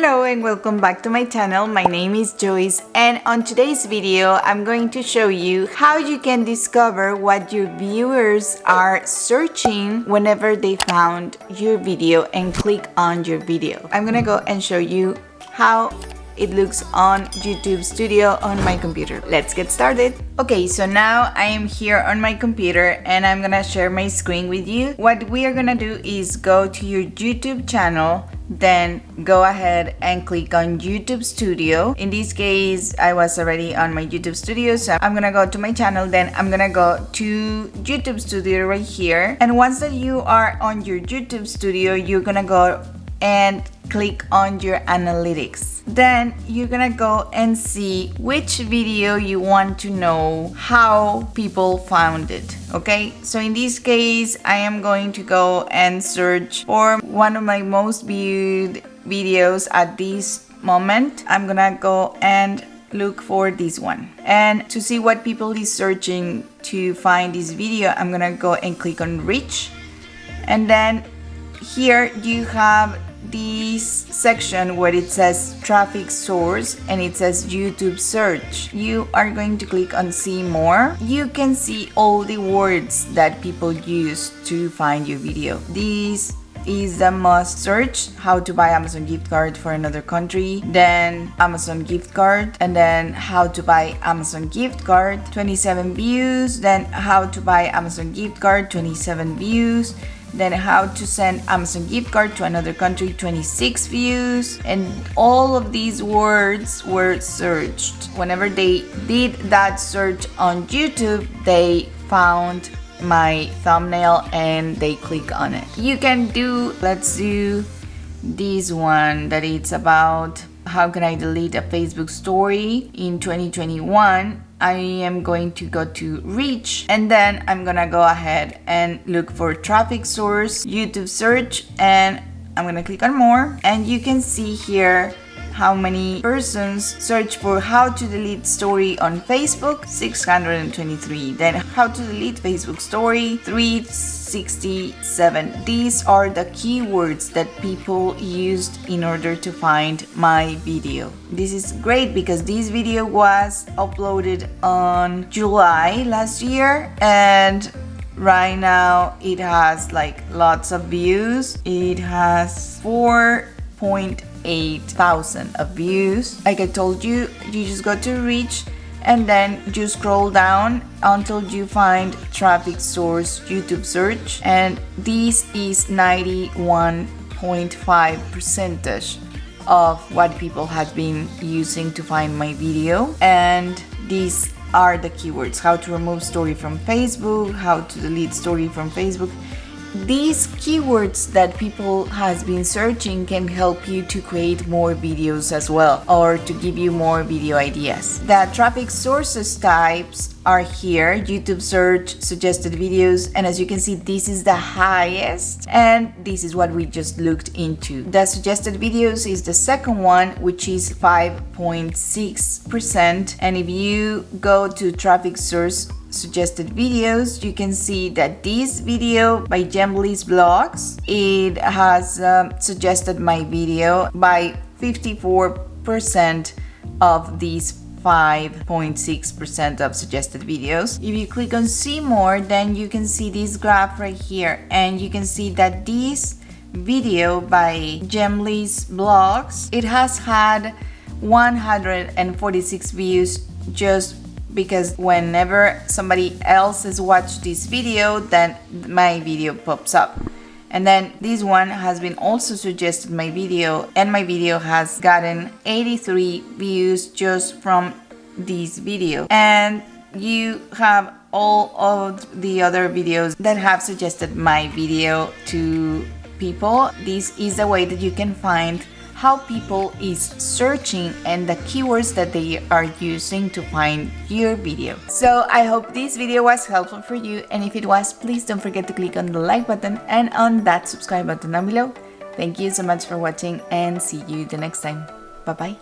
Hello and welcome back to my channel. My name is Joyce, and on today's video I'm going to show you how you can discover what your viewers are searching whenever they found your video and click on your video. I'm gonna go and show you how it looks on YouTube Studio on my computer. Let's get started. Okay, so now I am here on my computer and I'm gonna share my screen with you. What we are gonna do is go to your YouTube channel, then go ahead and click on YouTube Studio. In this case, I was already on my YouTube Studio, so I'm gonna go to my channel, then I'm gonna go to YouTube Studio right here. And once that you are on your YouTube Studio, you're gonna go and click on your analytics. Then you're gonna go and see which video you want to know how people found it. Okay, so in this case I am going to go and search for one of my most viewed videos at this moment. I'm gonna go and look for this one, and to see what people is searching to find this video, I'm gonna go and click on reach, and then here you have this section where it says traffic source and it says YouTube search. You are going to click on see more. You can see all the words that people use to find your video. This is the most search: how to buy Amazon gift card for another country, then Amazon gift card, and then how to buy Amazon gift card, 27 views, then how to buy Amazon gift card, 27 views, then how to send Amazon gift card to another country, 26 views. And all of these words were searched. Whenever they did that search on YouTube, they found my thumbnail and they click on it. You can do, let's do this one that it's about how can I delete a Facebook story in 2021. I am going to go to reach, and then I'm gonna go ahead and look for traffic source, YouTube search, and I'm gonna click on more, and you can see here how many persons search for how to delete story on Facebook, 623. Then how to delete Facebook story, 367. These are the keywords that people used in order to find my video. This is great because this video was uploaded on July last year, and right now it has like lots of views. It has 4.8 thousand of views. Like I told you, you just go to reach and then you scroll down until you find traffic source YouTube search, and this is 91.5% of what people have been using to find my video. And these are the keywords: how to remove story from Facebook, how to delete story from Facebook. These keywords that people has been searching can help you to create more videos as well, or to give you more video ideas. The traffic sources types are here: YouTube search, suggested videos, and as you can see, this is the highest, and this is what we just looked into. The suggested videos is the second one, which is 5.6%, and if you go to traffic source suggested videos, you can see that this video by Jembli's Blogs, it has suggested my video by 54% of these 5.6% of suggested videos. If you click on see more, then you can see this graph right here, and you can see that this video by Jembli's Blogs, it has had 146 views, just because whenever somebody else has watched this video, then my video pops up. And then this one has been also suggested my video, and my video has gotten 83 views just from this video. And you have all of the other videos that have suggested my video to people. This is the way that you can find how people is searching and the keywords that they are using to find your video. So I hope this video was helpful for you, and if it was, please don't forget to click on the like button and on that subscribe button down below. Thank you so much for watching, and see you the next time. Bye bye.